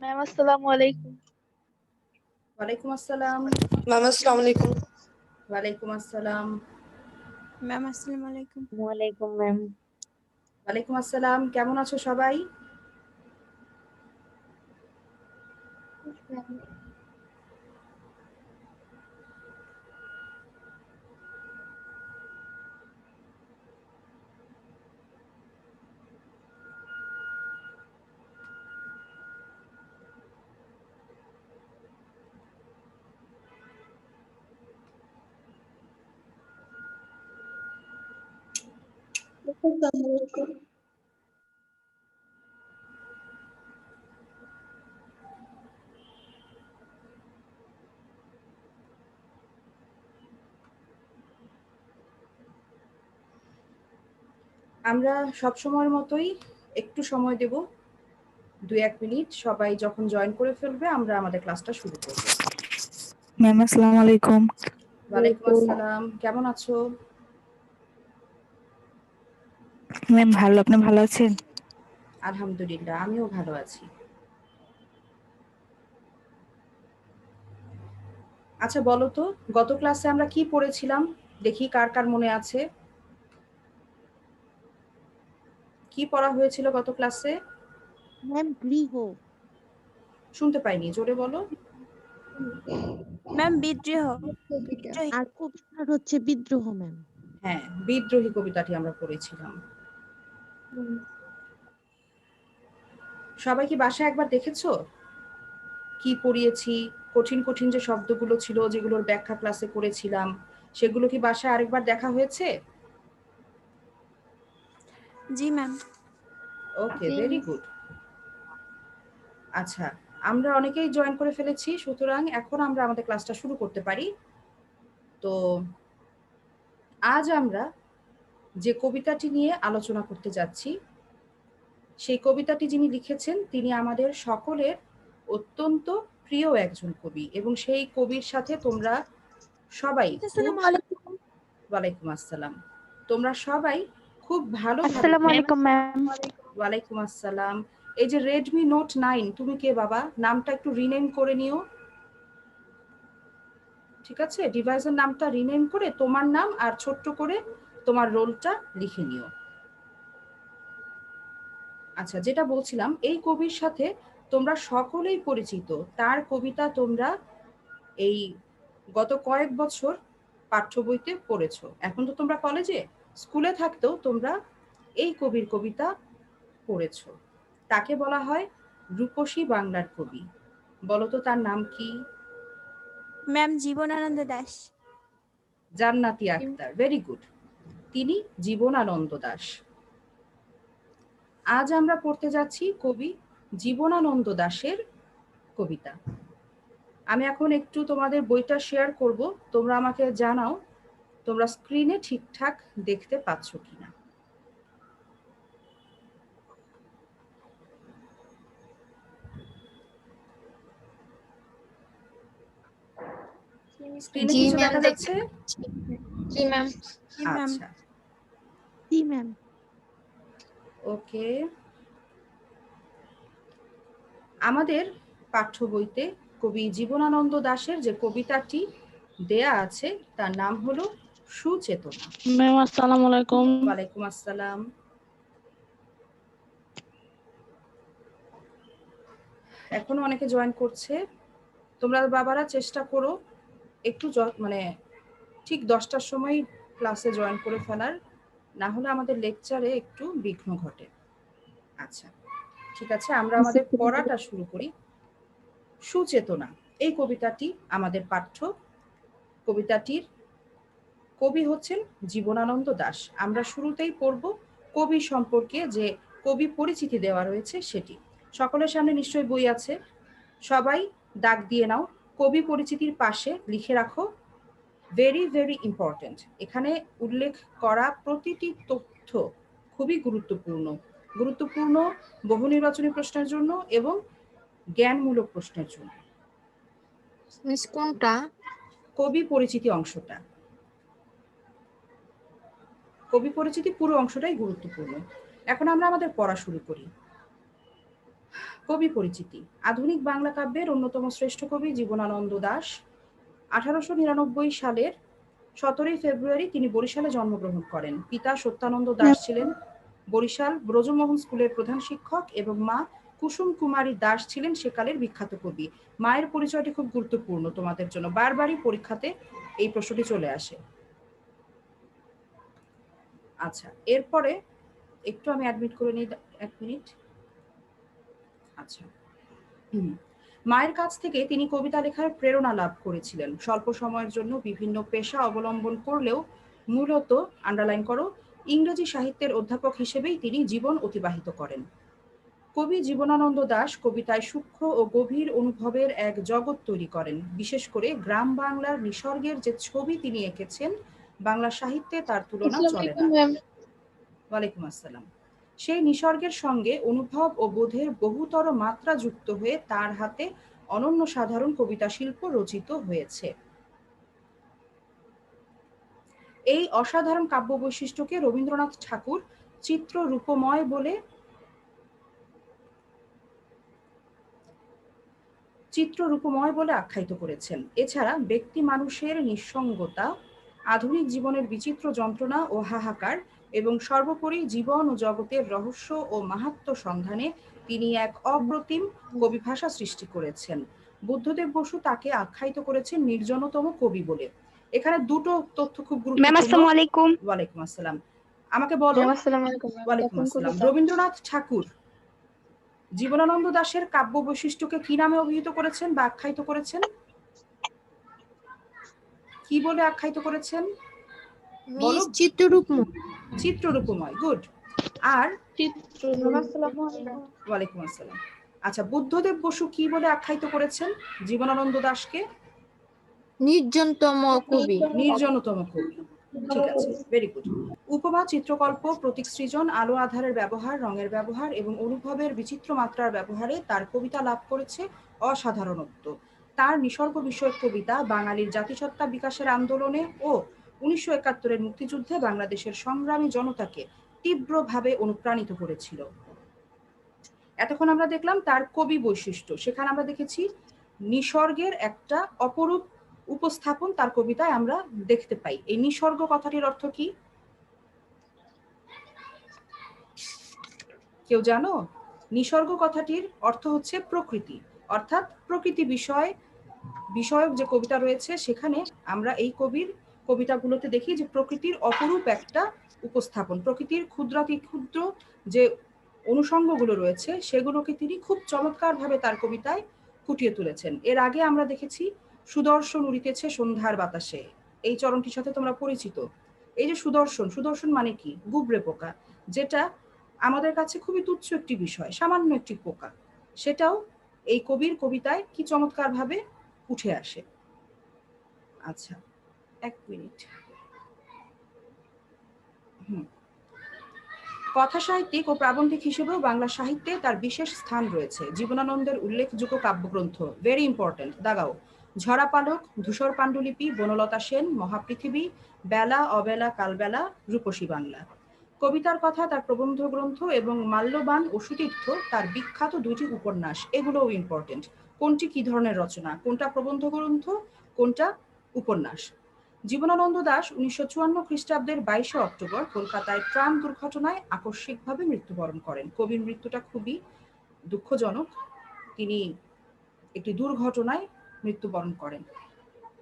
Ma'am আসসালামু আলাইকুম। ওয়ালাইকুম আসসালাম। ম্যাম আসসালামু আলাইকুম। ওয়ালাইকুম আসসালাম। ম্যাম আসসালামু আলাইকুম। ওয়ালাইকুম ম্যাম। ওয়ালাইকুম আসসালাম। কেমন আছো সবাই? আমরা সব সময়ের মতোই একটু সময় দেব, 2-1 মিনিট। সবাই যখন জয়েন করে ফেলবে আমরা আমাদের ক্লাসটা শুরু করব। ম্যাম আসসালামু আলাইকুম। ওয়ালাইকুম আসসালাম। কেমন আছো? ম্যাম ভালো, আপনি ভালো আছেন? আলহামদুলিল্লাহ, আমিও ভালো আছি। আচ্ছা বলো তো, গত ক্লাসে আমরা কি পড়েছিলাম? দেখি কার কার মনে আছে। কি পড়া হয়েছিল গত ক্লাসে? ম্যাম গৃহ। শুনতে পাইনি, জোরে বলো। ম্যাম বিদ্রোহ। আর কবিতার হচ্ছে বিদ্রোহ ম্যাম। হ্যাঁ, বিদ্রোহী কবিতাটি আমরা পড়েছিলাম। সবাই কি বাসায় একবার দেখেছো কি পড়িয়েছি? কঠিন কঠিন যে শব্দগুলো ছিল, যেগুলোর ব্যাখ্যা ক্লাসে করেছিলাম, সেগুলো কি বাসায় আরেকবার দেখা হয়েছে? জি ম্যাম। ওকে, ভেরি গুড। আচ্ছা, আমরা অনেকেই জয়েন করে ফেলেছি, সুতরাং এখন আমরা আমাদের ক্লাসটা শুরু করতে পারি। তো আজ আমরা যে কবিতাটি নিয়ে আলোচনা করতে যাচ্ছি, সেই কবিতাটি যিনি লিখেছেন তিনি আমাদের সকলের অত্যন্ত প্রিয় একজন কবি, এবং সেই কবির সাথে তোমরা সবাই ওয়ালাইকুম আসসালাম। তোমরা সবাই খুব ভালোভাবে। আসসালামু আলাইকুম ম্যাম। ওয়ালাইকুম আসসালাম। এই যে রেডমি নোট 9, তুমি কে বাবা? নামটা একটু রিনেম করে নিও, ঠিক আছে? ডিভাইসের নামটা রিনেম করে তোমার নাম আর ছোট্ট করে তোমার রোলটা লিখে নিও। আচ্ছা, যেটা বলছিলাম, এই কবির সাথে তোমরা সকলেই পরিচিত। তার কবিতা তোমরা এই গত কয়েক বছর পাঠ্য বইতে পড়েছো। এখন তো তোমরা কলেজে, স্কুলে থাকতেও তোমরা এই কবির কবিতা পড়েছো। তাকে বলা হয় রূপসী বাংলার কবি। বলো তো তার নাম কি? ম্যাম জীবনানন্দ দাশ। জান্নাতি আক্তার, ভেরি গুড। তিনি জীবনানন্দ দাশ। আজ আমরা পড়তে যাচ্ছি কবি জীবনানন্দ দাশের কবিতা। আমি এখন একটু তোমাদের বইটা শেয়ার করব, তোমরা আমাকে জানাও তোমরা স্ক্রিনে ঠিকঠাক দেখতে পাচ্ছ কিনা। স্ক্রিনে কিছু দেখা যাচ্ছে? জি ম্যাম। জি ম্যাম। আচ্ছা, জি ম্যাম। ওকে। আমাদের পাঠ্য বইতে কবি জীবনানন্দ দাশের যে কবিতাটি দেয়া আছে তার নাম হলো সুচেতনা। ম্যাম আসসালামু আলাইকুম। ওয়ালাইকুম আসসালাম। এখনো অনেকে জয়েন করছে। তোমরা বাবারা চেষ্টা করো একটু মানে ঠিক 10টার সময় ক্লাসে জয়েন করে ফেলার, না হলে আমাদের লেকচারে একটু বিঘ্ন ঘটে। আচ্ছা, ঠিক আছে, আমরা আমাদের পড়াটা শুরু করি। সুচেতনা, এই কবিতাটি আমাদের পাঠ্য। কবিতাটির কবি হচ্ছেন জীবনানন্দ দাশ। আমরা শুরুতেই পড়ব কবি সম্পর্কে যে কবি পরিচিতি দেওয়া রয়েছে সেটি। সকলের সামনে নিশ্চয়ই বই আছে, সবাই দাগ দিয়ে নাও। কবি পরিচিতির পাশে লিখে রাখো ভেরি ভেরি ইম্পর্টেন্ট। এখানে উল্লেখ করা প্রতিটি তথ্য খুবই গুরুত্বপূর্ণ। গুরুত্বপূর্ণ বহু নির্বাচনী প্রশ্নের জন্য এবং জ্ঞানমূলক প্রশ্নের জন্য। মিস কোনটা? কবি পরিচিতি অংশটা, কবি পরিচিতি পুরো অংশটাই গুরুত্বপূর্ণ। এখন আমরা আমাদের পড়া শুরু করি। কবি পরিচিতি। আধুনিক বাংলা কাব্যের অন্যতম শ্রেষ্ঠ কবি জীবনানন্দ দাশ। 1899 সালের 17 ফেব্রুয়ারি তিনি বরিশালে জন্মগ্রহণ করেন। পিতা সত্যানন্দ দাশ ছিলেন বরিশাল ব্রজমোহন স্কুলের প্রধান শিক্ষক এবং মা কুসুম কুমারী দাস ছিলেন সেকালের বিখ্যাত কবি। মায়ের পরিচয়টি খুব গুরুত্বপূর্ণ তোমাদের জন্য, বারবারই পরীক্ষাতে এই প্রশ্নটি চলে আসে। আচ্ছা, এরপরে একটু আমি অ্যাডমিট করে নিই, 1 মিনিট। আচ্ছা, মায়ের কাছ থেকে তিনি কবিতা লেখার প্রেরণা লাভ করেছিলেন। স্বল্প সময়ের জন্য বিভিন্ন পেশা অবলম্বন করলেও মূলত, আন্ডারলাইন করো, ইংরেজি সাহিত্যের অধ্যাপক হিসেবেই তিনি জীবন অতিবাহিত করেন। কবি জীবনানন্দ দাশ কবিতায় সূক্ষ্ম ও গভীর অনুভবের এক জগৎ তৈরি করেন। বিশেষ করে গ্রাম বাংলার নিসর্গের যে ছবি তিনি এঁকেছেন, বাংলা সাহিত্যে তার তুলনা চলে না। ওয়ালাইকুম আসসালাম। সেই নিসর্গের সঙ্গে অনুভব ও বোধের বহুতর মাত্রা যুক্ত হয়ে তার হাতে অনন্য সাধারণ কবিতা শিল্প রচিত হয়েছে। এই অসাধারণ কাব্য বৈশিষ্ট্যকে রবীন্দ্রনাথ ঠাকুর চিত্ররূপময় বলে আখ্যায়িত করেছেন। এছাড়া ব্যক্তি মানুষের নিঃসঙ্গতা, আধুনিক জীবনের বিচিত্র যন্ত্রণা ও হাহাকার এবং সর্বোপরি জীবন ও জগতের রহস্য ও মাহাত্ম্য সন্ধানে তিনি এক অপ্রতিম কবি ভাষা সৃষ্টি করেছেন। বুদ্ধদেব বসু তাকে আখ্যায়িত করেছেন নির্জনতম কবি বলে। এখানে দুটো তথ্য খুব গুরুত্বপূর্ণ। ওয়ালাইকুম আসসালাম। আমাকে বলো। ওয়ালাইকুম আসসালাম। রবীন্দ্রনাথ ঠাকুর জীবনানন্দ দাশের কাব্য বৈশিষ্ট্যকে কি নামে অভিহিত করেছেন বা আখ্যায়িত করেছেন? কি বলে আখ্যায়িত করেছেন? বলো। চিত্ররূপময়। গুড। আর ওয়ালাইকুম আসসালাম। আচ্ছা, বুদ্ধদেব বসু কি বলে আখ্যায়িত করেছেন জীবনানন্দ দাশকে? নির্জনতম কবি। ঠিক আছে, ভেরি গুড। উপমা, চিত্রকল্প, প্রতীক সৃজন, আলো আধারের ব্যবহার, রঙের ব্যবহার এবং অনুভবের বিচিত্র মাত্রার ব্যবহারে তার কবিতা লাভ করেছে অসাধারণত্ব। তার নিসর্গ বিষয়ক কবিতা বাঙালির জাতিসত্তা বিকাশের আন্দোলনে ও 1971-এর মুক্তিযুদ্ধে বাংলাদেশের সংগ্রামী জনতাকে তীব্রভাবে অনুপ্রাণিত করেছিল। এতক্ষণ আমরা দেখলাম তার কবি বৈশিষ্ট্য। সেখানে আমরা দেখেছি নিসর্গের একটা অপরূপ উপস্থাপন তার কবিতায় আমরা দেখতে পাই। এই নিসর্গ কথাটির অর্থ কি কেউ জানো? নিসর্গ কথাটির অর্থ হচ্ছে প্রকৃতি, অর্থাৎ প্রকৃতি বিষয়ক যে কবিতা রয়েছে সেখানে আমরা এই কবির কবিতাগুলোতে দেখি যে প্রকৃতির অপরূপ একটা উপস্থাপন, প্রকৃতির ক্ষুদ্রাতি ক্ষুদ্র যে অনুষঙ্গগুলো রয়েছে সেগুলোকে তিনি খুব চমৎকারভাবে তার কবিতায় ফুটিয়ে তুলেছেন। এর আগে আমরা দেখেছি সুদর্শন উড়িতেছে সন্ধ্যার বাতাসে, এই চরণটির সাথে তোমরা পরিচিত। এই যে সুদর্শন মানে কি? গুবরে পোকা, যেটা আমাদের কাছে খুবই তুচ্ছ একটি বিষয়, সামান্য একটি পোকা, সেটাও এই কবির কবিতায় কি চমৎকারভাবে উঠে আসে। আচ্ছা, 1 মিনিট। কথা সাহিত্যিক ও প্রাবন্ধিক হিসেবেও বাংলা সাহিত্যে তার বিশেষ স্থান রয়েছে। জীবনানন্দের উল্লেখযোগ্য কাব্যগ্রন্থ, ভেরি ইম্পর্টেন্ট, দাগাও, ঝরা পালক, ধূসর পাণ্ডুলিপি, বনলতা সেন, মহাপৃথিবী, বেলা অবেলা কালবেলা, রূপসী বাংলা। কবিতার কথা তার প্রবন্ধ গ্রন্থ এবং মাল্যবান ও সুতীর্থ তার বিখ্যাত 2টি উপন্যাস, এগুলোও ইম্পর্টেন্ট। কোনটি কি ধরনের রচনা, কোনটা প্রবন্ধ গ্রন্থ, কোনটা উপন্যাস। জীবনানন্দ দাশ 1954 খ্রিস্টাব্দের 22 অক্টোবর কলকাতায় ট্রাম দুর্ঘটনায় আকস্মিকভাবে মৃত্যুবরণ করেন। কবির মৃত্যুটা খুবই দুঃখজনক, তিনি একটি দুর্ঘটনায় মৃত্যুবরণ করেন।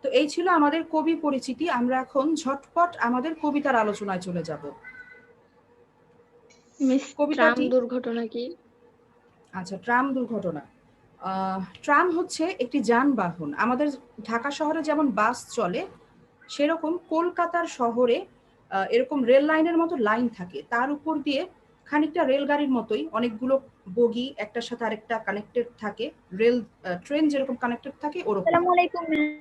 তো এই ছিল আমাদের কবি পরিচিতি। আমরা এখন ঝটপট আমাদের কবিতার আলোচনায় চলে যাব। ট্রাম দুর্ঘটনা কি? আচ্ছা, ট্রাম দুর্ঘটনা, ট্রাম হচ্ছে একটি যানবাহন। আমাদের ঢাকা শহরে যেমন বাস চলে, সেরকম কলকাতার শহরে এরকম রেল লাইনের মতো লাইন থাকে, তার উপর দিয়ে খানিকটা রেলগাড়ির মতোই অনেকগুলো বগি একটার সাথে আরেকটা কানেক্টেড থাকে, ট্রেন যেরকম কানেক্টেড থাকে ওরকম।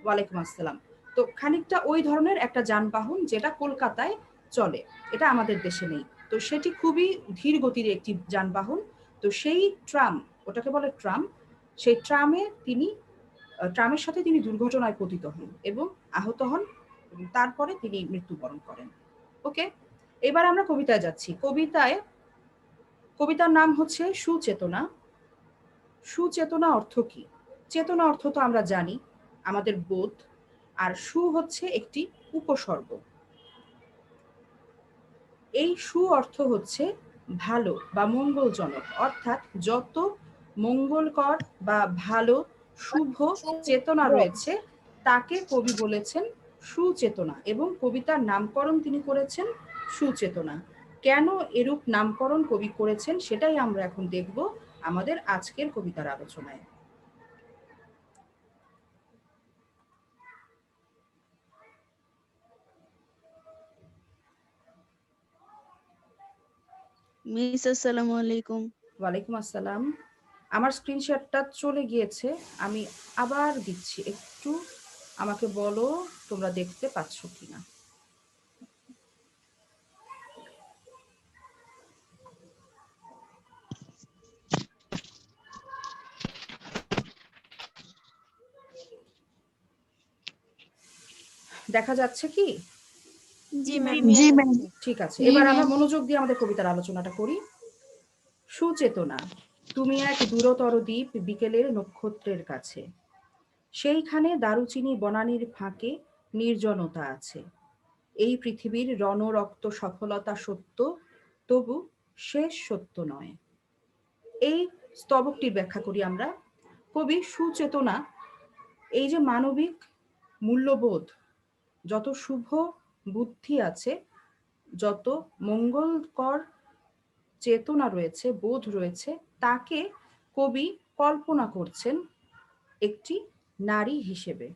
ওয়ালাইকুম আসসালাম। তো খানিকটা ওই ধরনের একটা যানবাহন যেটা কলকাতায় চলে, এটা আমাদের দেশে নেই। তো সেটি খুবই ধীর গতির একটি যানবাহন। তো সেই ট্রাম, ওটাকে বলে ট্রাম, সেই ট্রামের সাথে তিনি দুর্ঘটনায় পতিত হন এবং আহত হন, তারপরে তিনি মৃত্যুবরণ করেন। ওকে, এবার আমরা কবিতায় যাচ্ছি। কবিতার নাম হচ্ছে সুচেতনা। সুচেতনা অর্থ কি? চেতনা অর্থ তো আমরা জানি, আমাদের বোধ, আর সু হচ্ছে একটি উপসর্গ। এই সু অর্থ হচ্ছে ভালো বা মঙ্গলজনক, অর্থাৎ যত মঙ্গলকর বা ভালো শুভ চেতনা রয়েছে তাকে কবি বলেছেন সুচেতনা, এবং কবিতার নামকরণ তিনি করেছেন সুচেতনা। কেন এরূপ নামকরণ কবি করেছেন সেটাই আমরা এখন দেখব আমাদের আজকের কবিতার আলোচনায়। মিস আসসালামু আলাইকুম। ওয়ালাইকুম আসসালাম। আমার স্ক্রিনশটটা চলে গিয়েছে, আমি আবার দিচ্ছি, একটু আমাকে বলো তোমরা দেখতে পাচ্ছ কিনা। দেখা যাচ্ছে কি? জি ম্যাম। জি ম্যাম। ঠিক আছে, এবার আমরা মনোযোগ দিয়ে আমাদের কবিতার আলোচনাটা করি। সুচেতনা, তুমি এক দূরতর দ্বীপ বিকেলের নক্ষত্রের কাছে, সেইখানে দারুচিনি বনানীর ফাঁকে নির্জনতা আছে। এই পৃথিবীর রণরক্ত সফলতা সত্য, তবু শেষ সত্য নয়। এই স্তবকটির ব্যাখ্যা করি আমরা। কবি সুচেতনা, এই যে মানবিক মূল্যবোধ, যত শুভ বুদ্ধি আছে, যত মঙ্গলকর চেতনা রয়েছে, বোধ রয়েছে, তাকে কবি কল্পনা করছেন একটি নারী হিসেবে,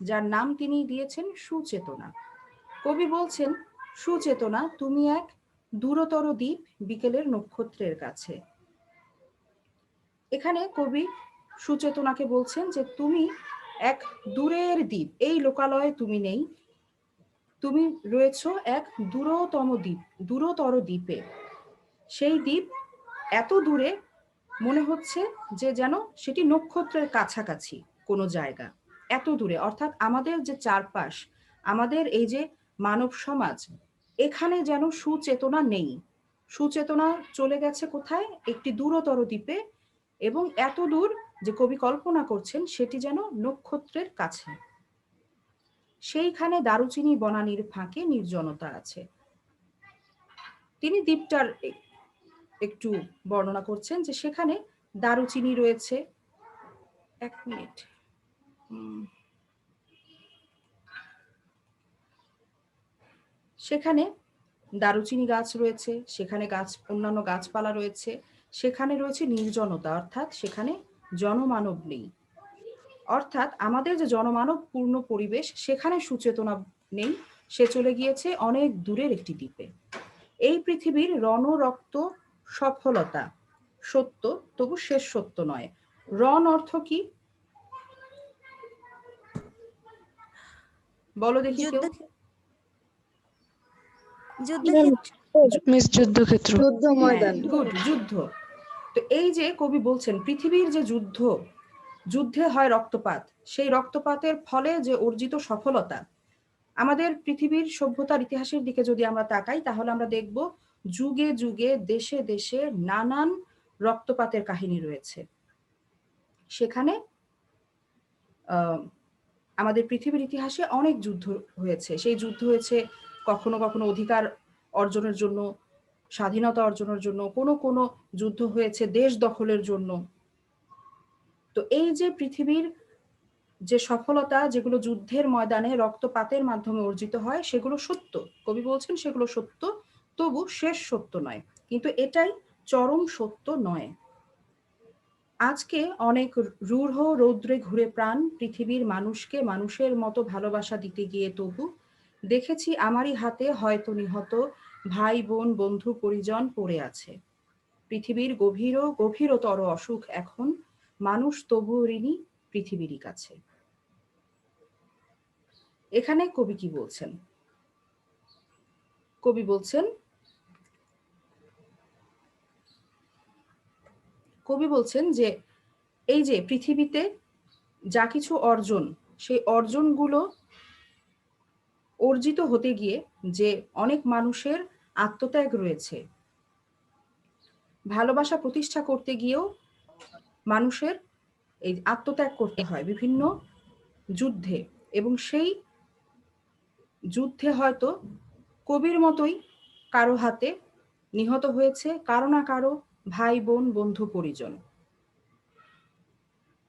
যার নাম তিনি দিয়েছেন সুচেতনা। কবি বলছেন, সুচেতনা, তুমি এক দূরতর দ্বীপ বিকেলের নক্ষত্রের কাছে। এখানে কবি সুচেতনাকে বলছেন যে তুমি এক দূরের দ্বীপ, এই লোকালয়ে তুমি নেই, তুমি রয়েছ এক দূরতর দ্বীপে। সেই দ্বীপ এত দূরে মনে হচ্ছে যে যেন সেটি নক্ষত্রের কাছাকাছি কোনো জায়গা, এত দূরে, অর্থাৎ আমাদের যে চারপাশ, আমাদের এই যে মানব সমাজ, এখানে যেন সুচেতনা নেই। সুচেতনা চলে গেছে কোথায়? একটি দূরতর দ্বীপে, এবং এত দূর যে কবি কল্পনা করছেন সেটি যেন নক্ষত্রের কাছে। সেইখানে দারুচিনি বনানীর ফাঁকে নির্জনতা আছে। তিনি দ্বীপটার একটু বর্ণনা করছেন যে সেখানে দারুচিনি রয়েছে। এক মিনিট, সেখানে দারুচিনি গাছ রয়েছে, সেখানে অন্যান্য গাছপালা রয়েছে, সেখানে রয়েছে নির্জনতা, অর্থাৎ সেখানে জনমানব নেই। অর্থাৎ আমাদের যে জনমানব পূর্ণ পরিবেশ, সেখানে সুচেতনা নেই, সে চলে গিয়েছে অনেক দূরের একটি দ্বীপে। এই পৃথিবীর রণরক্ত সফলতা সত্য, তবু শেষ সত্য নয়। রণ অর্থ কি বলো দেখি কেউ? যুদ্ধ ময়দান। গুড, যুদ্ধ। তো এই যে কবি বলছেন পৃথিবীর যে যুদ্ধে হয় রক্তপাত, সেই রক্তপাতের ফলে যে অর্জিত সফলতা, আমাদের পৃথিবীর সভ্যতার ইতিহাসের দিকে যদি আমরা তাকাই তাহলে আমরা দেখব যুগে যুগে দেশে দেশে নানান রক্তপাতের কাহিনী রয়েছে। সেখানে আমাদের পৃথিবীর ইতিহাসে অনেক যুদ্ধ হয়েছে। সেই যুদ্ধ হয়েছে কখনো কখনো অধিকার অর্জনের জন্য, স্বাধীনতা অর্জনের জন্য, কোনো যুদ্ধ হয়েছে দেশ দখলের জন্য। তো এই যে পৃথিবীর যে সফলতা, যেগুলো যুদ্ধের ময়দানে রক্তপাতের মাধ্যমে অর্জিত হয়, সেগুলো সত্য। কবি বলছেন সেগুলো সত্য, তবু শেষ সত্য নয়। কিন্তু এটাই চরম সত্য নয়। আজকে অনেক রূঢ় রৌদ্রে ঘুরে প্রাণ পৃথিবীর মানুষকে মানুষের মতো ভালোবাসা দিতে গিয়ে তবু দেখেছি আমারই হাতে হয়তো নিহত ভাই বোন বন্ধু পরিজন পড়ে আছে। পৃথিবীর গভীরতর অসুখ এখন, মানুষ তবুও ঋণী পৃথিবীরই কাছে। এখানে কবি কি বলছেন? কবি বলছেন যে এই যে পৃথিবীতে যা কিছু অর্জন, সেই অর্জনগুলো অর্জিত হতে গিয়ে যে অনেক মানুষের আত্মত্যাগ রয়েছে, ভালোবাসা প্রতিষ্ঠা করতে গিয়েও মানুষের এই আত্মত্যাগ করতে হয় বিভিন্ন যুদ্ধে, এবং সেই যুদ্ধে হয়তো কবির মতোই কারো হাতে নিহত হয়েছে কারো না কারো ভাই বোন বন্ধু পরিজন।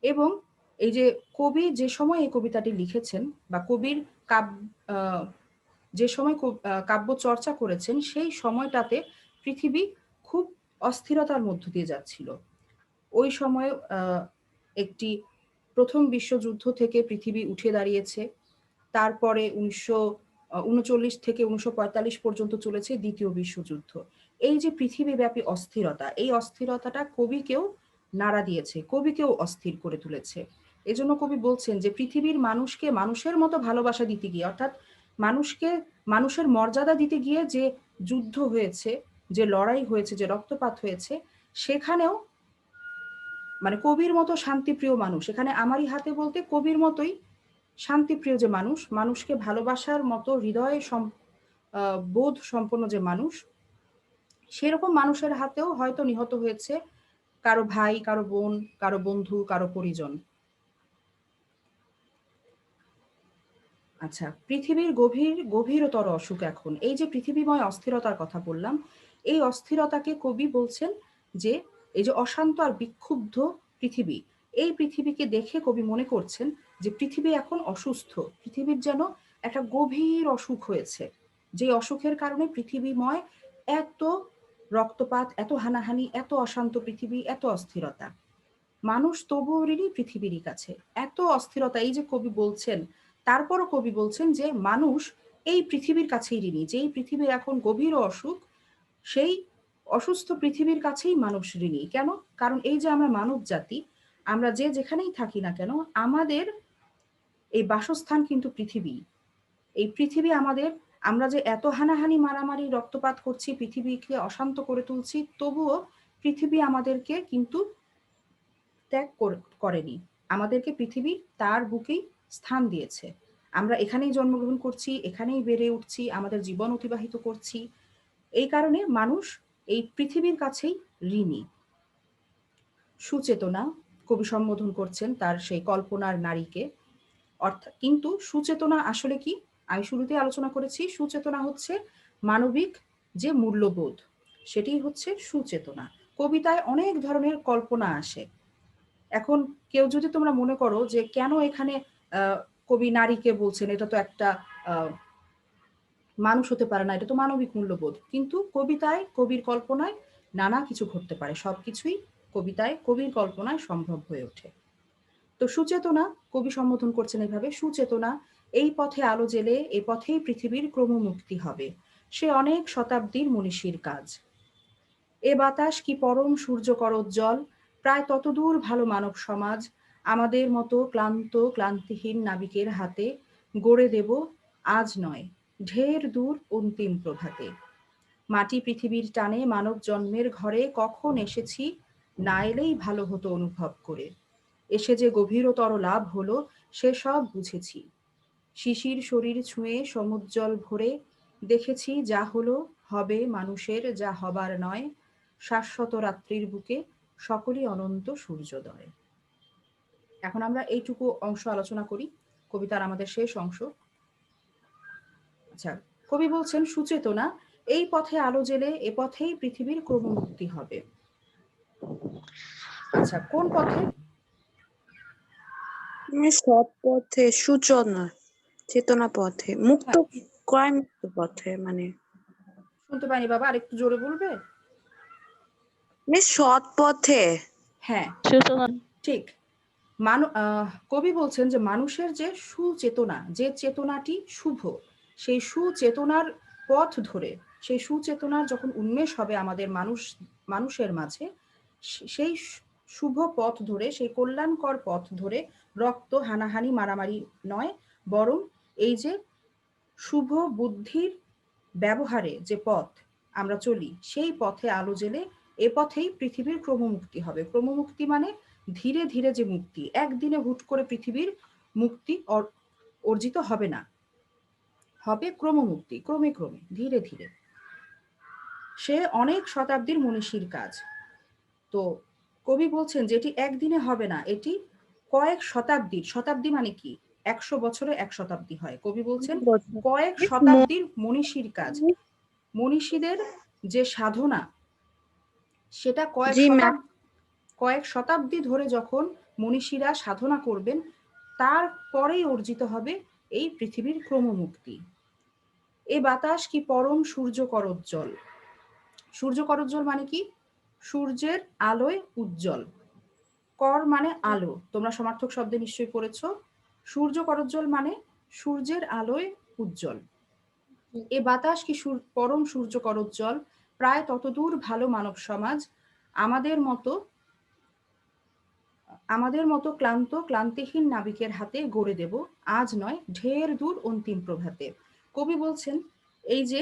এবং এই যে কবি যে সময় এই কবিতাটি লিখেছেন বা কবির কাব্য যে সময় কাব্য চর্চা করেছেন, সেই সময়টাতে পৃথিবী খুব অস্থিরতার মধ্য দিয়ে যাচ্ছিল। ওই সময় একটি প্রথম বিশ্বযুদ্ধ থেকে পৃথিবী উঠে দাঁড়িয়েছে। তারপরে 1939 থেকে 1945 পর্যন্ত চলেছে দ্বিতীয় বিশ্বযুদ্ধ। এই যে পৃথিবীব্যাপী অস্থিরতা, এই অস্থিরতাটা কবিকেও নাড়া দিয়েছে, কবিকেও অস্থির করে তুলেছে। এজন্য কবি বলছেন যে পৃথিবীর মানুষকে মানুষের মতো ভালোবাসা দিতে গিয়ে, অর্থাৎ মানুষকে মানুষের মর্যাদা দিতে গিয়ে যে যুদ্ধ হয়েছে, যে লড়াই হয়েছে, যে রক্তপাত হয়েছে, সেখানেও মানে কবির মতো শান্তিপ্রিয় মানুষ, এখানে আমারই হাতে বলতে কবির মতোই শান্তিপ্রিয় যে মানুষ, মানুষকে ভালোবাসার মতো হৃদয় বোধ সম্পন্ন যে মানুষ, সেরকম মানুষের হাতেও হয়তো নিহত হয়েছে কারো ভাই, কারো বোন, কারো বন্ধু, কারো পরিজন। আচ্ছা, পৃথিবীর গভীরতর অসুখ এখন, এই যে পৃথিবীময় অস্থিরতার কথা বললাম, এই অস্থিরতাকে কবি বলছেন যে এই যে অশান্ত আর বিক্ষুব্ধ পৃথিবী, এই পৃথিবীকে দেখে কবি মনে করছেন যে পৃথিবী এখন অসুস্থ, পৃথিবীর যেন একটা গভীর অসুখ হয়েছে, যে অসুখের কারণে পৃথিবীময় এত রক্তপাত, এত হানাহানি, এত অশান্ত পৃথিবী, এত অস্থিরতা। মানুষ তবুও ঋণী পৃথিবীরই কাছে। এত অস্থিরতা এই যে কবি বলছেন, তারপরও কবি বলছেন যে মানুষ এই পৃথিবীর কাছেই ঋণী, যে এই পৃথিবীর এখন গভীর অসুখ, সেই অসুস্থ পৃথিবীর কাছেই মানুষ ঋণী। কেন? কারণ এই যে আমরা মানব জাতি, আমরা যে যেখানেই থাকি না কেন, আমাদের এই বাসস্থান কিন্তু পৃথিবী। এই পৃথিবী আমাদের, আমরা যে এত হানাহানি মারামারি রক্তপাত করছি, পৃথিবীকে অশান্ত করে তুলছি, তবুও পৃথিবী আমাদেরকে কিন্তু ত্যাগ করেনি। আমাদেরকে পৃথিবী তার বুকেই স্থান দিয়েছে। আমরা এখানেই জন্মগ্রহণ করছি, এখানেই বেড়ে উঠছি, আমাদের জীবন অতিবাহিত করছি। এই কারণে মানুষ এই পৃথিবীর কাছেই ঋণী। সুচেতনা, কবি সম্বোধন করছেন তার সেই কল্পনার নারীকে। অর্থাৎ কিন্তু সুচেতনা আসলে কি? আমি শুরুতেই আলোচনা করেছি, সুচেতনা হচ্ছে মানবিক যে মূল্যবোধ, সেটাই হচ্ছে সুচেতনা। কবিতায় অনেক ধরনের কল্পনা আসে। এখন কেউ যদি তোমরা মনে করো যে কেন এখানে কবি নারীকে বলছেন, এটা তো একটা মানুষ হতে পারে না, এটা তো মানবিক মূল্যবোধ। কিন্তু কবিতায়, কবির কল্পনায় নানা কিছু ঘটতে পারে, সবকিছুই কবিতায়, কবির কল্পনায় সম্ভব হয়ে ওঠে। তো সুচেতনা, কবি সম্বোধন করছেন এভাবে, সুচেতনা এই পথে আলো জেলে, এ পথেই পৃথিবীর ক্রমমুক্তি হবে, সে অনেক শতাব্দীর মনীষীর কাজ। এ বাতাস কি পরম সূর্যকর উজ্জ্বল, প্রায় ততদূর ভালো মানব সমাজ, আমাদের মতো ক্লান্ত ক্লান্তিহীন নাবিকের হাতে গড়ে দেব আজ নয় ঢের দূর অন্তিম প্রভাতে। মাটি পৃথিবীর টানে মানব জন্মের ঘরে কখন এসেছি, না এলেই ভালো হতো অনুভব করে, এসে যে গভীরতর লাভ হলো সে সব বুঝেছি। শিশির শরীর ছুঁয়ে সমুজ্জ্বল ভরে দেখেছি যা হলো হবে মানুষের, যা হবার নয়, শাশ্বত রাত্রির বুকে সকলই অনন্ত সূর্যোদয়। এখন আমরা এইটুকু অংশ আলোচনা করি, কবিতার আমাদের শেষ অংশ। আচ্ছা, কবি বলছেন সুচেতনা এই পথে আলো জেলে, এ পথেই পৃথিবীর ক্রমমুক্তি হবে। আচ্ছা, কোন পথে? সৎ পথে, সূচনা, চেতনা পথে, মুক্ত, ক্রয় মুক্ত পথে, মানে শুনতে পাইনি বাবা, আর একটু জোরে বলবে? সৎ পথে। হ্যাঁ, সুচেতনা। ঠিক। কবি বলছেন যে মানুষের যে সুচেতনা, যে চেতনাটি শুভ, সেই সুচেতনার পথ ধরে, সেই সুচেতনার যখন উন্মেষ হবে আমাদের মানুষের মাঝে, সেই শুভ পথ ধরে, সেই কল্যাণকর পথ ধরে রক্ত হানাহানি মারামারি নয়, বরং এই যে শুভ বুদ্ধির ব্যবহারে যে পথ আমরা চলি, সেই পথে আলো জেলে এ পথেই পৃথিবীর ক্রমমুক্তি হবে। ক্রমমুক্তি মানে ধীরে ধীরে যে মুক্তি, একদিনে হুট করে পৃথিবীর মুক্তি অর্জিত হবে না, হবে ক্রমমুক্তি, ক্রমে ক্রমে, ধীরে ধীরে। সে অনেক শতাব্দীর মনীষীর কাজ। তো কবি বলছেন যে এটি একদিনে হবে না, এটি কয়েক শতাব্দীর, শতাব্দী মানে কি, 100 বছরে 1 শতাব্দী হয়। কবি বলছেন কয়েক শতাব্দীর মনীষীর কাজ, মনীষীদের যে সাধনা সেটা জি ম্যাম। কয়েক শতাব্দী ধরে যখন মনীষীরা সাধনা করবেন, তারপরেই অর্জিত হবে এই পৃথিবীর ক্রমমুক্তি। এ বাতাস কি পরম সূর্য করোজ্জ্বল। সূর্য করোজ্জ্বল মানে কি, সূর্যের আলোয় উজ্জ্বল। কর মানে আলো, তোমরা সমার্থক শব্দে নিশ্চয়ই পড়েছ। সূর্য করোজ্জ্বল মানে সূর্যের আলোয় উজ্জ্বল। এ বাতাস কি পরম সূর্য করোজ্জ্বল, প্রায় ততদূর ভালো মানব সমাজ, আমাদের মতো ক্লান্তিহীন নাবিকের হাতে গড়ে দেব, আজ নয় ঢের দূর অন্তিম প্রভাতে। কবি বলছেন এই যে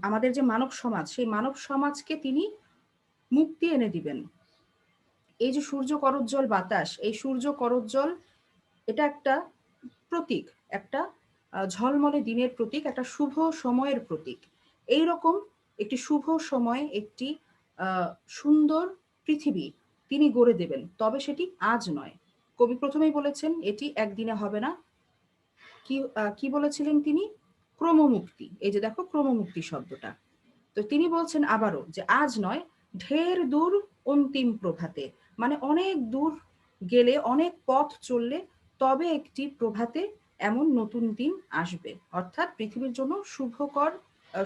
আমাদের যে মানব সমাজ, সেই মানব সমাজকে তিনি মুক্তি এনে দিবেন। এই যে সূর্য করোজ্জ্বল বাতাস, এই সূর্য করোজ্জ্বল এটা একটা প্রতীক, একটা ঝলমলে দিনের প্রতীক, একটা শুভ সময়ের প্রতীক। এই রকম একটি শুভ সময়, একটি সুন্দর পৃথিবী তিনি গড়ে দেবেন, তবে সেটি আজ নয়। কবি প্রথমেই বলেছেন এটি একদিনে হবে না। কি বলেছিলেন তিনি? ক্রমমুক্তি। এই যে দেখো ক্রমমুক্তি শব্দটা। তো তিনি বলছেন আবারও যে আজ নয় ঢের দূর অন্তিম প্রভাতে, মানে অনেক দূর গেলে, অনেক পথ চললে তবে একটি প্রভাতে এমন নতুন দিন আসবে, অর্থাৎ পৃথিবীর জন্য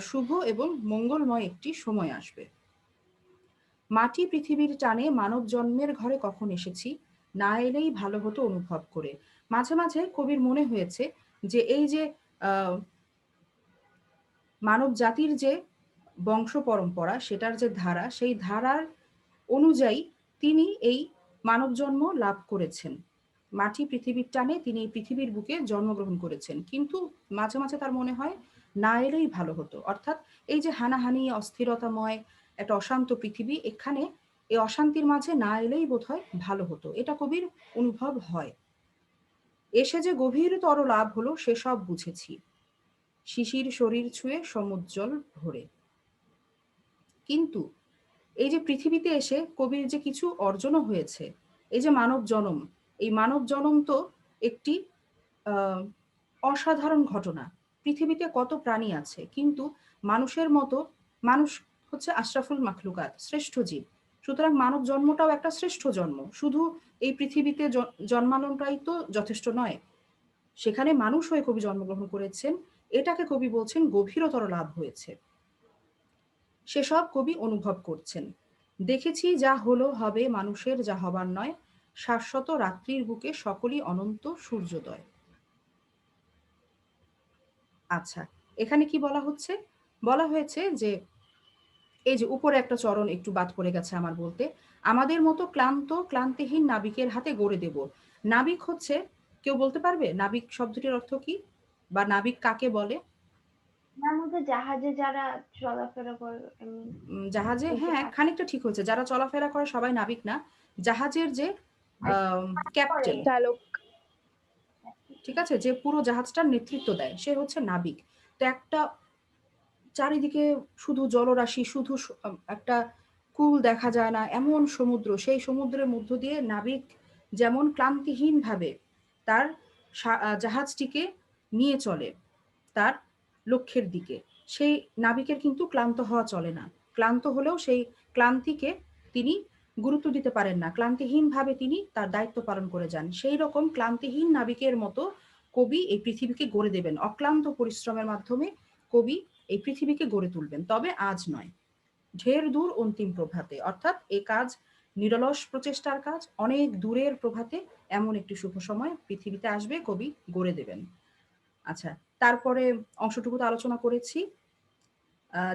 শুভ এবং মঙ্গলময় একটি সময় আসবে। মাটি পৃথিবীর টানে মানব জন্মের ঘরে কখন এসেছি, না এলেই ভালো হতো অনুভব করে। মাঝে মাঝে কবির মনে হয়েছে যে এই যে মানব জাতির যে বংশ পরম্পরা, সেটার যে ধারা, সেই ধারার অনুযায়ী তিনি এই মানব জন্ম লাভ করেছেন। মাটি পৃথিবীর টানে তিনি এই পৃথিবীর বুকে জন্মগ্রহণ করেছেন, কিন্তু মাঝে মাঝে তার মনে হয় না এলেই ভালো হতো। অর্থাৎ এই যে হানাহানি, অস্থিরতাময় একটা অশান্ত পৃথিবী, এখানে এই অশান্তির মাঝে না এলেই বোধহয় ভালো হতো, এটা কবির অনুভব হয়। এসে যে গভীরতর লাভ হলো সেসব বুঝেছি, শিশির শরীর ছুঁয়ে সমুজ্জ্বল ভরে। কিন্তু এই যে পৃথিবীতে এসে কবির যে কিছু অর্জনও হয়েছে, এই যে মানব জনম, এই মানব জনম তো একটি অসাধারণ ঘটনা। পৃথিবীতে কত প্রাণী আছে, কিন্তু মানুষ হচ্ছে আশরাফুল মাখলুকাত, শ্রেষ্ঠ জীব। সুতরাং মানব জন্মটাও একটা শ্রেষ্ঠ জন্ম। শুধু এই পৃথিবীতে জন্মানোটাই তো যথেষ্ট নয়, সেখানে মানুষ হয়ে কবি জন্মগ্রহণ করেছেন, এটাকে কবি বলছেন গভীরতর লাভ হয়েছে। সেসব কবি অনুভব করছেন। দেখেছি যা হলো হবে মানুষের যা হবার নয়, শাশ্বত রাত্রির বুকে সকলই অনন্ত সূর্যোদয়। আচ্ছা, এখানে কি বলা হচ্ছে? বলা হয়েছে যে এই যে উপরে একটা চরণ একটু বাদ পড়ে গেছে আমার বলতে, আমাদের মতো ক্লান্তিহীন নাবিকের হাতে গড়ে দেব। নাবিক হচ্ছে, কেউ বলতে পারবে নাবিক শব্দটির অর্থ কি, বা নাবিক কাকে বলে? জাহাজে যারা চলাফেরা করে জাহাজে, হ্যাঁ খানিকটা ঠিক হয়েছে, যারা চলাফেরা করে সবাই নাবিক না। জাহাজের যে ক্যাপ্টেন, চালক। ঠিক আছে, যে পুরো জাহাজটার নেতৃত্ব দেয়, সে হচ্ছে নাবিক। তো একটা চারিদিকে শুধু জলরাশি, শুধু একটা কুল দেখা যায় না এমন সমুদ্র, সেই সমুদ্রের মধ্য দিয়ে নাবিক যেমন ক্লান্তিহীনভাবে তার জাহাজটিকে নিয়ে চলে তার লক্ষ্যের দিকে, সেই নাবিকের কিন্তু ক্লান্ত হওয়া চলে না। ক্লান্ত হলেও সেই ক্লান্তিকে তিনি গুরুত্ব দিতে পারেন না, ক্লান্তিহীনভাবে তিনি তার দায়িত্ব পালন করে যান। সেই রকম ক্লান্তিহীন নাবিকের মতো কবি এই পৃথিবীকে গড়ে দেবেন, অক্লান্ত পরিশ্রমের মাধ্যমে কবি এই পৃথিবীকে গড়ে তুলবেন, তবে আজ নয় ঢের দূর অন্তিম প্রভাতে। অর্থাৎ এ কাজ নিরলস প্রচেষ্টার কাজ, অনেক দূরের প্রভাতে এমন একটি শুভ সময় পৃথিবীতে আসবে, কবি গড়ে দেবেন। আচ্ছা, তারপরে অংশটুকু তো আলোচনা করেছি।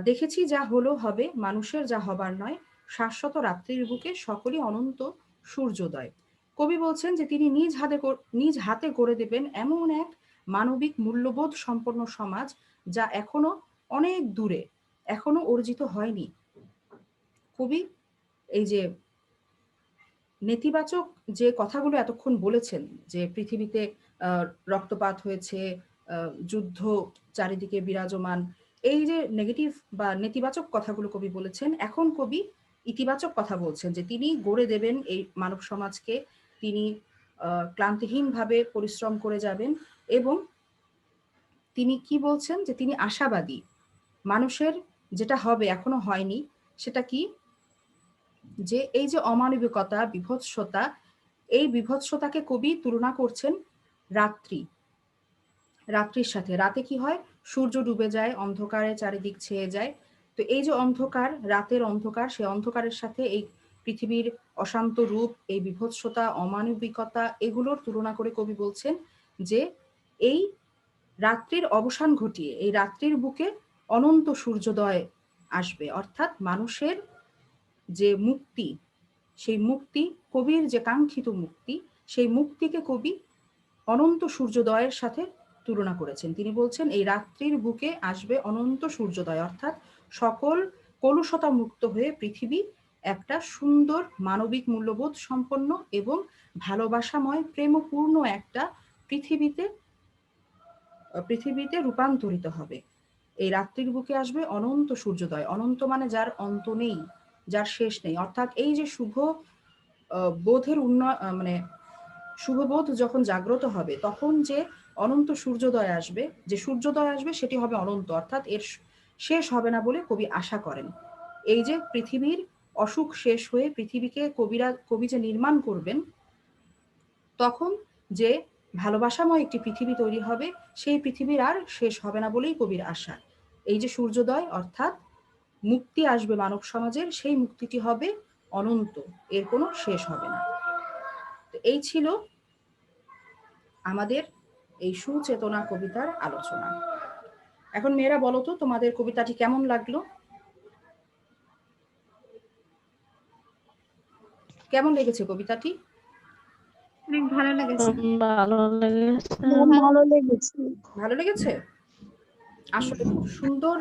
দেখেছি যা হলো হবে মানুষের যা হবার নয়, শাশ্বত রাত্রির বুকে সকলই অনন্ত সূর্যোদয়। কবি বলছেন যে তিনি নিজ হাতে গড়ে দেবেন এমন এক মানবিক মূল্যবোধ সম্পন্ন সমাজ, যা এখনো অনেক দূরে, এখনো অর্জিত হয়নি। কবি এই যে নেতিবাচক যে কথাগুলো এতক্ষণ বলেছেন, যে পৃথিবীতে রক্তপাত হয়েছে, যুদ্ধ চারিদিকে বিরাজমান, এই যে নেগেটিভ বা নেতিবাচক কথাগুলো কবি বলেছেন, এখন কবি ইতিবাচক কথা বলছেন যে তিনি গড়ে দেবেন এই মানব সমাজকে, তিনি ক্লান্তিহীনভাবে পরিশ্রম করে যাবেন এবং তিনি কি বলছেন যে তিনি আশাবাদী মানুষের যেটা হবে এখনো হয়নি সেটা কি, যে এই যে অমানবিকতা বিভৎসতা, এই বিভৎসতাকে কবি তুলনা করছেন রাত্রির সাথে। রাতে কি হয়, সূর্য ডুবে যায়, অন্ধকারে চারিদিক ছেয়ে যায়। তো এই যে অন্ধকার, রাতের অন্ধকার, সেই অন্ধকারের সাথে এই পৃথিবীর অশান্ত রূপ, এই বিভৎসতা অমানবিকতা, এগুলোর তুলনা করে কবি বলছেন যে এই রাত্রির অবসান ঘটিয়ে এই রাত্রির বুকে অনন্ত সূর্যোদয় আসবে। অর্থাৎ মানুষের যে মুক্তি, সেই মুক্তি, কবির যে কাঙ্ক্ষিত মুক্তি, সেই মুক্তিকে কবি অনন্ত সূর্যোদয়ের সাথে তুলনা করেছেন। তিনি বলছেন এই রাত্রির বুকে আসবে অনন্ত সূর্যোদয়, অর্থাৎ সকল কলুষতা মুক্ত হয়ে পৃথিবী একটা সুন্দর মানবিক মূল্যবোধ সম্পন্ন এবং ভালোবাসাময় প্রেমপূর্ণ একটা পৃথিবীতে রূপান্তরিত হবে। এই রাত্রির বুকে আসবে অনন্ত সূর্যোদয়। অনন্ত মানে যার অন্ত নেই, যার শেষ নেই। অর্থাৎ এই যে বোধের মানে শুভবোধ যখন জাগ্রত হবে তখন যে অনন্ত সূর্যোদয় আসবে, যে সূর্যোদয় আসবে সেটি হবে অনন্ত, অর্থাৎ এর শেষ হবে না বলে কবি আশা করেন। এই যে পৃথিবীর অসুখ শেষ হয়ে পৃথিবীকে কবি যে নির্মাণ করবেন, তখন যে ভালোবাসাময় একটি পৃথিবী তৈরি হবে, সেই পৃথিবীর আর শেষ হবে না বলেই কবির আশা। এই যে সূর্যোদয় অর্থাৎ মুক্তি আসবে মানব সমাজের, সেই মুক্তিটি হবে অনন্ত, এর কোনো শেষ হবে না। তো এই ছিল আমাদের এই সুচেতনা কবিতার আলোচনা। এখন মেয়েরা বলো তো তোমাদের কবিতাটি কেমন লাগলো? কেমন লেগেছে কবিতাটি? অনেক ভালো লেগেছে। ভালো লেগেছে। ভালো লেগেছে। ভালো লেগেছে? আসলে খুব সুন্দর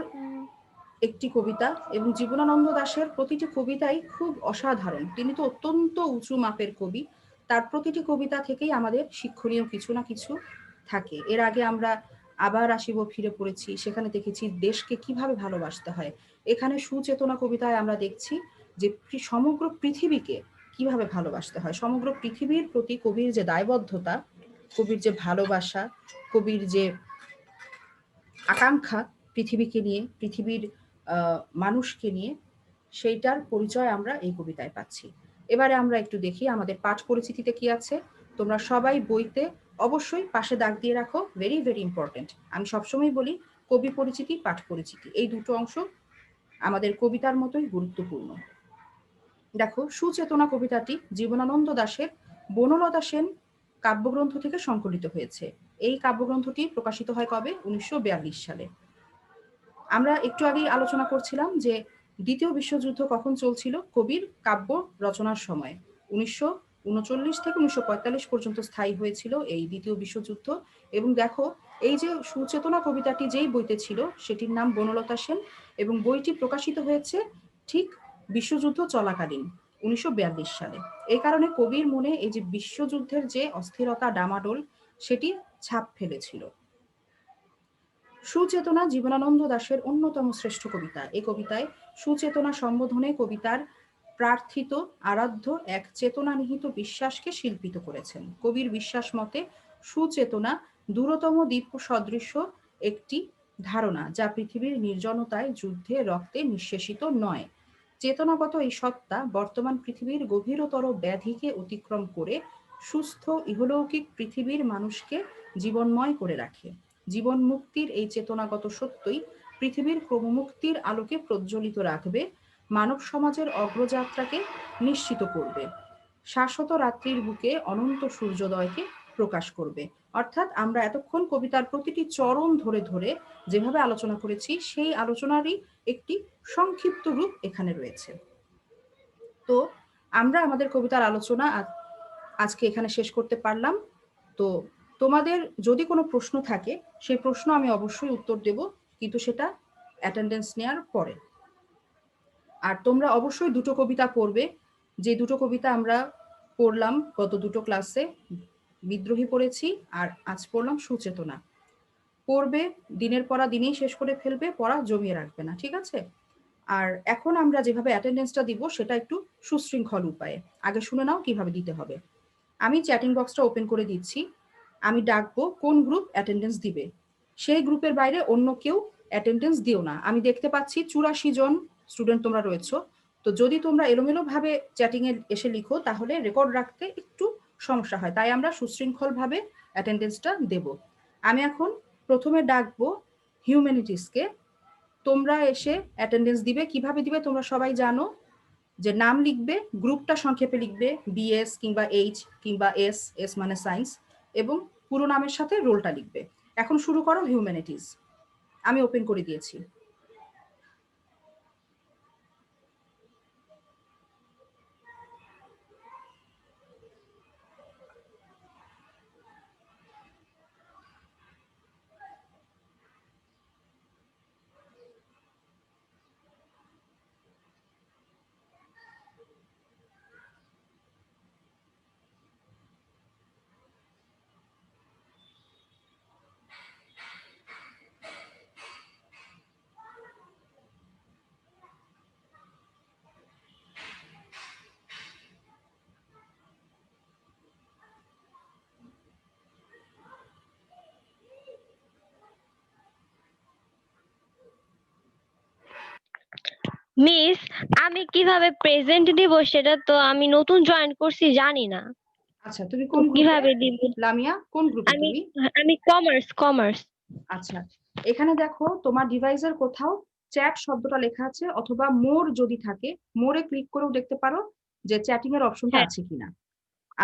একটি কবিতা এবং জীবনানন্দ দাশের প্রতিটি কবিতাই খুব অসাধারণ। তিনি তো অত্যন্ত উঁচু মাপের কবি, তার প্রতিটি কবিতা থেকেই আমাদের শিক্ষণীয় কিছু না কিছু থাকে। এর আগে আমরা আবার আসিব ফিরে পড়েছি, সেখানে দেখেছি দেশকে কিভাবে ভালোবাসতে হয়। এখানে সুচেতনা কবিতায় আমরা দেখছি যে সমগ্র পৃথিবীকে কিভাবে ভালোবাসতে হয়। সমগ্র পৃথিবীর প্রতি কবির যে দায়বদ্ধতা, কবির যে ভালোবাসা, কবির যে আকাঙ্ক্ষা পৃথিবীকে নিয়ে, পৃথিবীর মানুষকে নিয়ে, সেইটার পরিচয় আমরা এই কবিতায় পাচ্ছি। এবারে আমরা একটু দেখি আমাদের পাঠ পরিচিতিতে কি আছে। তোমরা সবাই বইতে অবশ্যই পাশে দাগ দিয়ে রাখো, ভেরি ভেরি ইম্পর্টেন্ট। আমি সবসময় বলি কবি পরিচিতি, পাঠ পরিচিতি, এই দুটো অংশ আমাদের কবিতার মতোই গুরুত্বপূর্ণ। দেখো, সুচেতনা কবিতাটি জীবনানন্দ দাশের বনলতা সেন কাব্যগ্রন্থ থেকে সংকলিত হয়েছে। এই কাব্যগ্রন্থটি প্রকাশিত হয় কবে? 1942 সালে। আমরা একটু আগেই আলোচনা করছিলাম যে দ্বিতীয় বিশ্বযুদ্ধ কখন চলছিল। কবির কাব্য রচনার সময় 1939 থেকে 1945 পর্যন্ত স্থায়ী হয়েছিল এই দ্বিতীয় বিশ্বযুদ্ধ। এবং দেখো, এই যে সুচেতনা কবিতাটি যেই বইতে ছিল সেটির নাম বনলতা সেন এবং বইটি প্রকাশিত হয়েছে ঠিক বিশ্বযুদ্ধ চলাকালীন 1942 সালে। এই কারণে কবির মনে এই যে বিশ্বযুদ্ধের যে অস্থিরতা ডামাডোল, সেটি ছাপ ফেলেছিল। সুচেতনা জীবনানন্দ দাশের অন্যতম শ্রেষ্ঠ কবিতা। এই কবিতায় সুচেতনা সম্বোধনে কবিতার প্রার্থিত আরাধ্য এক চেতনা নিহিত বিশ্বাসকে শিল্পিত করেছেন। কবির বিশ্বাস মতে সুচেতনা দূরতম দ্বীপ সদৃশ্য একটি ধারণা, যা পৃথিবীর নির্জনতায়, যুদ্ধে, রক্তে নিঃশেষিত নয়। চেতনাগত এই সত্তা বর্তমান পৃথিবীর গভীরতর ব্যাধিকে অতিক্রম করে সুস্থ ইহলৌকিক পৃথিবীর মানুষকে জীবনময় করে রাখে। জীবন মুক্তির এই চেতনাগত সত্যই পৃথিবীর ক্রমমুক্তির আলোকে প্রজ্বলিত রাখবে, মানব সমাজের অগ্রযাত্রাকে নিশ্চিত করবে, শাশ্বত রাত্রির বুকে অনন্ত সূর্যোদয়কে প্রকাশ করবে। অর্থাৎ আমরা এতক্ষণ কবিতার প্রতিটি চরণ ধরে ধরে যেভাবে আলোচনা করেছি, সেই আলোচনারই একটি সংক্ষিপ্ত রূপ এখানে রয়েছে। তো আমরা আমাদের কবিতার আলোচনা আজকে এখানে শেষ করতে পারলাম। তো তোমাদের যদি কোনো প্রশ্ন থাকে, সেই প্রশ্ন আমি অবশ্যই উত্তর দেব, কিন্তু সেটা অ্যাটেন্ডেন্স নেওয়ার পরে। আর তোমরা অবশ্যই দুটো কবিতা পড়বে। যে দুটো কবিতা আমরা পড়লাম গত দুটো ক্লাসে, বিদ্রোহী পড়েছি আর আজ পড়লাম সুচেতনা। পড়বে, দিনের পড়া দিনেই শেষ করে ফেলবে, পড়া জমিয়ে রাখবে না, ঠিক আছে? আর এখন আমরা যেভাবে অ্যাটেন্ডেন্সটা দিব সেটা একটু সুশৃঙ্খল উপায়ে। আগে শুনে নাও কিভাবে দিতে হবে। আমি চ্যাটিং বক্সটা ওপেন করে দিচ্ছি। আমি ডাকবো কোন গ্রুপ অ্যাটেন্ডেন্স দিবে। সেই গ্রুপের বাইরে অন্য কেউ অ্যাটেন্ডেন্স দিও না। আমি দেখতে পাচ্ছি 84 জন স্টুডেন্ট তোমরা রয়েছো। তো যদি তোমরা এলোমেলোভাবে চ্যাটিং এ এসে লিখো তাহলে রেকর্ড রাখতে একটু সমস্যা হয়। তাই আমরা সুশৃঙ্খলভাবে অ্যাটেন্ডেন্সটা দেব। আমি এখন প্রথমে ডাকবো হিউম্যানিটিসকে। তোমরা এসে অ্যাটেন্ডেন্স দিবে। কিভাবে দিবে তোমরা সবাই জানো, যে নাম লিখবে, গ্রুপটা সংক্ষেপে লিখবে, বিএস কিংবা এইচ কিংবা এস, এস মানে সায়েন্স, এবং পুরো নামের সাথে রোলটা লিখবে। এখন শুরু করো হিউম্যানিটিজ। আমি ওপেন করে দিয়েছি। মিস, আমি কিভাবে প্রেজেন্ট দিব সেটা তো আমি নতুন জয়েন করছি, জানি না। আচ্ছা, তুমি তো কোন গ্রুপে? কিভাবে দিব? লামিয়া, কোন গ্রুপে আমি তুমি? আমি কমার্স। আচ্ছা, এখানে দেখো তোমার ডিভাইসের কোথাও চ্যাট শব্দটা লেখা আছে, অথবা মোর যদি থাকে, মোরে ক্লিক করেও দেখতে পারো যে চ্যাটিং এর অপশনটা হ্যাঁ আছে কিনা।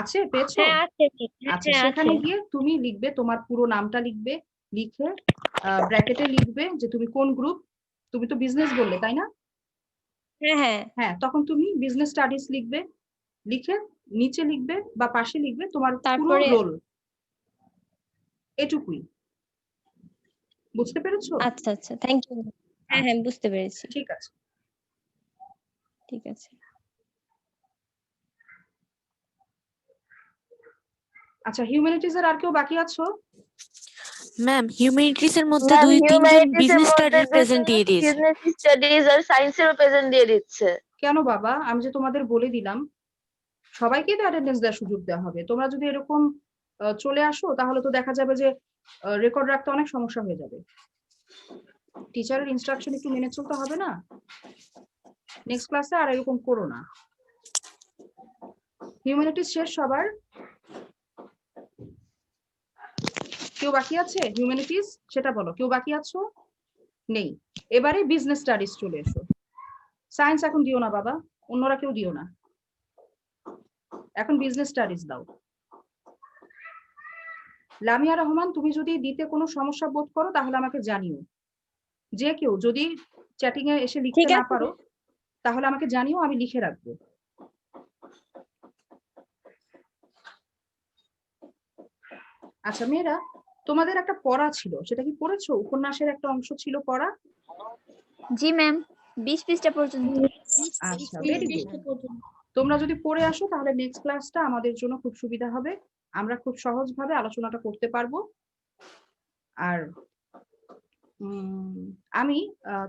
আছে, পেয়েছো? হ্যাঁ আছে মিস, আচ্ছা, হ্যাঁ আছে। সেখানে গিয়ে তুমি লিখবে, তোমার পুরো নামটা লিখবে, লিখে ব্র্যাকেটে লিখবে যে তুমি কোন গ্রুপ। তুমি তো বিজনেস বললে, তাই না? হ্যাঁ হ্যাঁ হ্যাঁ, তখন তুমি বিজনেস স্টাডিজ লিখবে, লিখে নিচে লিখবে বা পাশে লিখবে তোমার পুরো তারপরে রোল। এটুকুই। বুঝতে পেরেছো? আচ্ছা আচ্ছা, থ্যাংক ইউ। হ্যাঁ আচ্ছা, হ্যাঁ বুঝতে পেরেছি। ঠিক আছে। ঠিক আছে। আচ্ছা, হিউম্যানিটিজ এর আর কেউ বাকি আছো? ম্যাম হিউম্যানিটিস এর মধ্যে ম্যাম দুই তিনজন হিউম্যানিটিস এর বিজনেস মধ্যে স্টাডিজ প্রেজেন্ট দিয়ে দিয়েছে। বিজনেস স্টাডিজ আর সায়েন্সের প্রেজেন্ট দিয়ে দিচ্ছে। কেন বাবা? আমি যে তোমাদের বলে দিলাম সবাইকে তো অ্যাটেন্ডেন্স দেওয়ার সুযোগ দেওয়া হবে। তোমরা যদি এরকম চলে আসো তাহলে তো দেখা যাবে যে রেকর্ড রাখতে অনেক সমস্যা হয়ে যাবে। টিচারের ইনস্ট্রাকশন একটু মেনে চলতে হবে না? নেক্সট ক্লাসে আর এরকম করো না। হিউম্যানিটিজ শেষ সবার? কেউ বাকি আছে হিউম্যানিটিজ? সেটা বলো, কেউ বাকি আছো? নেই। এবারে বিজনেস স্টাডিজ চলে এসো। সায়েন্স এখন দিও না বাবা, অন্যরা কেউ দিও না, এখন বিজনেস স্টাডিজ দাও। লামিয়া রহমান, তুমি যদি দিতে কোনো সমস্যা বোধ করো তাহলে আমাকে জানিও। যে কেউ যদি চ্যাটিং এ এসে লিখতে ঠিক না আছে। পারো তাহলে আমাকে জানিও, আমি লিখে রাখবো। আচ্ছা মেয়েরা, তোমাদের একটা পড়া ছিল, সেটা কি পড়েছো? উপন্যাসের একটা অংশ ছিল পড়া। জি ম্যাম, 20 পৃষ্ঠা পর্যন্ত। আচ্ছা, ভেরি গুড। তোমরা যদি পড়ে আসো তাহলে নেক্সট ক্লাসটা আমাদের জন্য খুব সুবিধা হবে, আমরা খুব সহজভাবে আলোচনাটা করতে পারবো। আর আমি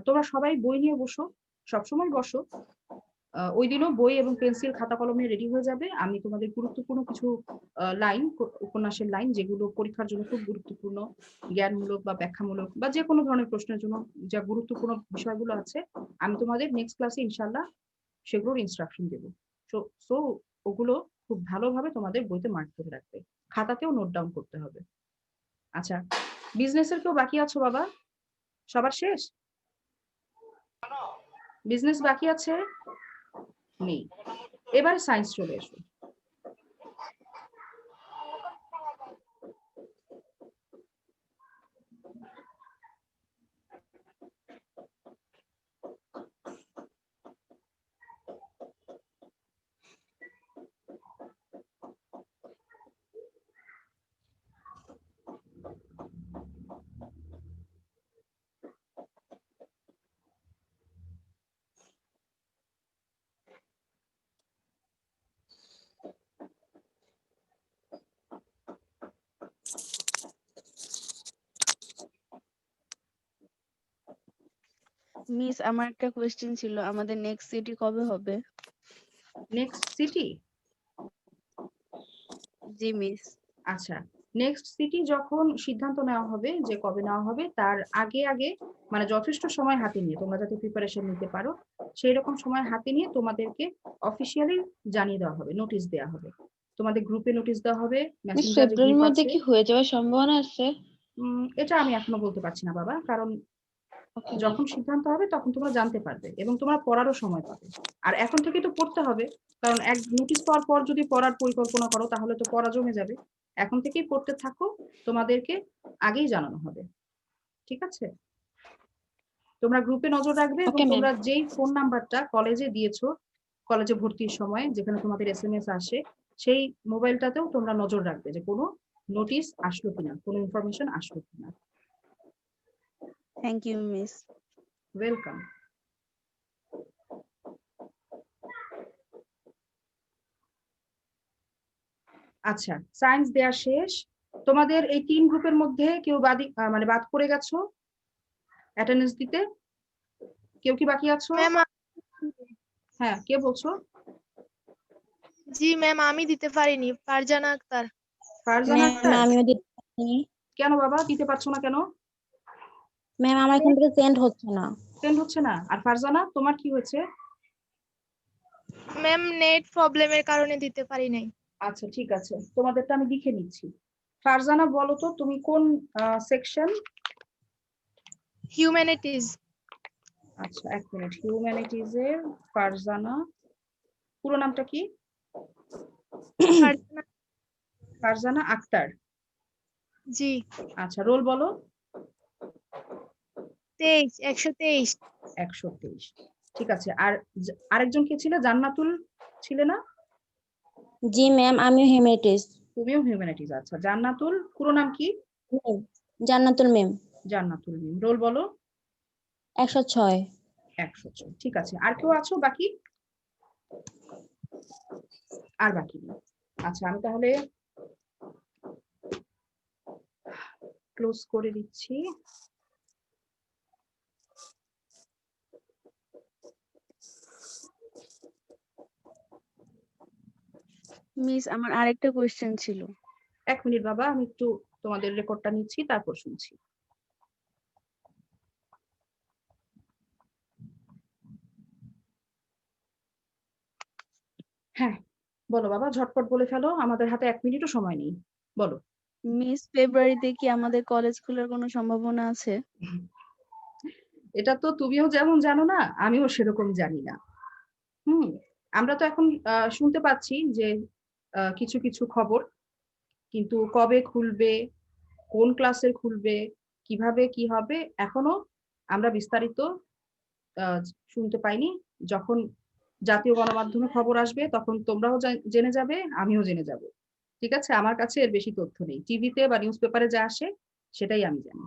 তোমরা সবাই বই নিয়ে বসো, সবসময় বসো। ওই দিনও বই এবং পেন্সিল খাতা কলম নিয়ে রেডি হয়ে যাবে। আমি তোমাদের গুরুত্বপূর্ণ কিছু লাইন, উপন্যাসের লাইন যেগুলো পরীক্ষার জন্য খুব গুরুত্বপূর্ণ, জ্ঞানমূলক বা ব্যাখ্যামূলক বা যে কোনো ধরনের প্রশ্নের জন্য যা গুরুত্বপূর্ণ বিষয়গুলো আছে, আমি তোমাদের নেক্সট ক্লাসে ইনশাল্লাহ সেগুলোর ইনস্ট্রাকশন দেবো। সো ওগুলো খুব ভালোভাবে তোমাদের বইতে মার্ক করে রাখবে, খাতাতেও নোট ডাউন করতে হবে। আচ্ছা, বিজনেসের কেউ বাকি আছো বাবা? সবার শেষ? বিজনেস বাকি আছে? নেই। এবার সায়েন্স চলে এসো। মিস আমার একটা কোয়েশ্চেন ছিল, আমাদের নেক্সট সিটি কবে হবে? Next CT? জি মিস। আচ্ছা, নেক্সট সিটি যখন সিদ্ধান্ত নেওয়া হবে যে কবে নেওয়া হবে, তার আগে আগে মানে যথেষ্ট সময় হাতে নিয়ে তোমরা যাতে প্রিপারেশন নিতে পারো, সেই রকম সময় হাতে নিয়ে তোমাদেরকে অফিসিয়ালি জানিয়ে দেওয়া হবে, নোটিশ দেওয়া হবে, তোমাদের গ্রুপে নোটিশ দেওয়া হবে, মেসেঞ্জারে গ্রুপ আছে। হয়ে যাওয়ার সম্ভাবনা আছে? এটা আমি এখনো বলতে পারছি না বাবা, কারণ যখন সিদ্ধান্ত হবে তখন তোমরা জানতে পারবে এবং তোমরা পড়ারও সময় পাবে। আর এখন থেকে তো পড়তে হবে, কারণ এক নোটিশ পাওয়ার পর যদি পড়ার পরিকল্পনা করো তাহলে তো পড়া জমে যাবে। এখন থেকেই পড়তে থাকো, তোমাদেরকে আগেই জানানো হবে, ঠিক আছে? তোমরা গ্রুপে নজর রাখবে এবং তোমরা যেই ফোন নাম্বারটা কলেজে দিয়েছো, কলেজে ভর্তির সময় যেখানে তোমাদের SMS আসে, সেই মোবাইলটাতেও তোমরা নজর রাখবে যে কোনো নোটিশ আসলো কিনা, কোনো ইনফরমেশন আসলো কিনা। Thank you miss. ওয়েলকাম। আচ্ছা, সায়েন্স দেয়া শেষ। তোমাদের এই 3 গ্রুপের মধ্যে কেউ মানে বাদ পড়ে গেছো অ্যাটেন্ডেন্স দিতে? কেউ কি বাকি আছো? হ্যাঁ, কে বলছো? জি ম্যাম, আমি দিতে পারিনি। ফারজানা আক্তার। ফারজানা আক্তার? আমিও দিতে পারিনি। কেন বাবা দিতে পারছো না কেন? ম্যাম আমার এখান থেকে সেন্ড হচ্ছে না। সেন্ড হচ্ছে না? আর ফারজানা তোমার কি হয়েছে? ম্যাম, নেট প্রবলেমের কারণে দিতে পারি নাই। আচ্ছা ঠিক আছে, তোমাদেরটা আমি লিখে নিচ্ছি। ফারজানা বলো তো তুমি কোন সেকশন? হিউম্যানিটিজ। আচ্ছা এক মিনিট, হিউম্যানিটিজ এর ফারজানা, পুরো নামটা কি? ফারজানা আক্তার। জি। আচ্ছা, রোল বলো। 23, 123। 123, ঠিক আছে। আর আরেকজন কে ছিল? জান্নাতুল ছিলে না? জি ম্যাম, আমিও হিউম্যানিটিজ। তুমিও হিউম্যানিটিজ। আচ্ছা, জান্নাতুল পুরো নাম কি? জান্নাতুল ম্যাম। জান্নাতুল মিম। রোল বলো। 106। 106, ঠিক আছে। আর কেউ আছো বাকি? আর বাকি নেই। আচ্ছা, আমি তাহলে ক্লোজ করে দিচ্ছি। মিস আমার আরেকটা কোয়েশ্চেন ছিল। 1 মিনিট বাবা, আমি একটু তোমাদের রেকর্ডটা নিচ্ছি, তারপর শুনছি। হ্যাঁ বলো বাবা, ঝটপট বলে ফেলো, আমাদের হাতে 1 মিনিটও সময় নেই, বলো। মিস ফেব্রুয়ারিতে কি আমাদের কলেজ খোলার কোনো সম্ভাবনা আছে? এটা তো তুমিও যেমন জানো না, আমিও সেরকম জানি না। আমরা তো এখন শুনতে পাচ্ছি যে কিছু কিছু খবর, কিন্তু কবে খুলবে, কোন ক্লাসের খুলবে, কিভাবে কি হবে, এখনো আমরা বিস্তারিত শুনতে পাইনি। যখন জাতীয় গণমাধ্যমে খবর আসবে তখন তোমরাও জেনে যাবে, আমিও জেনে যাব, ঠিক আছে? আমার কাছে এর বেশি তথ্য নেই, টিভিতে বা নিউজ পেপারে যা আসে সেটাই আমি জানি,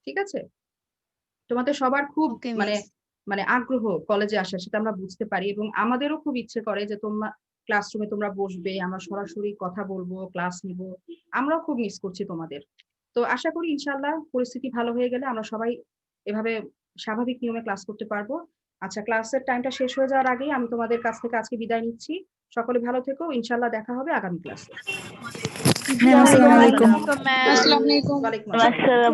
ঠিক আছে? তোমাদের সবার খুব মানে আগ্রহ কলেজে আসার, সেটা আমরা বুঝতে পারি, এবং আমাদেরও খুব ইচ্ছে করে যে তোমরা ক্লাসরুমে তোমরা বসবে, আমরা সরাসরি কথা বলবো, ক্লাস নিব। আমরাও খুব মিস করছি তোমাদের। তো আশা করি ইনশাআল্লাহ পরিস্থিতি ভালো হয়ে গেলে আমরা সবাই এভাবে স্বাভাবিক নিয়মে ক্লাস করতে পারবো। আচ্ছা, ক্লাসের টাইমটা শেষ হয়ে যাওয়ার আগেই আমি তোমাদের কাছ থেকে আজকে বিদায় নিচ্ছি। সকলে ভালো থেকো, ইনশাআল্লাহ দেখা হবে আগামী ক্লাসে। হ্যাঁ, আসসালামু আলাইকুম। ওয়ালাইকুম আসসালাম।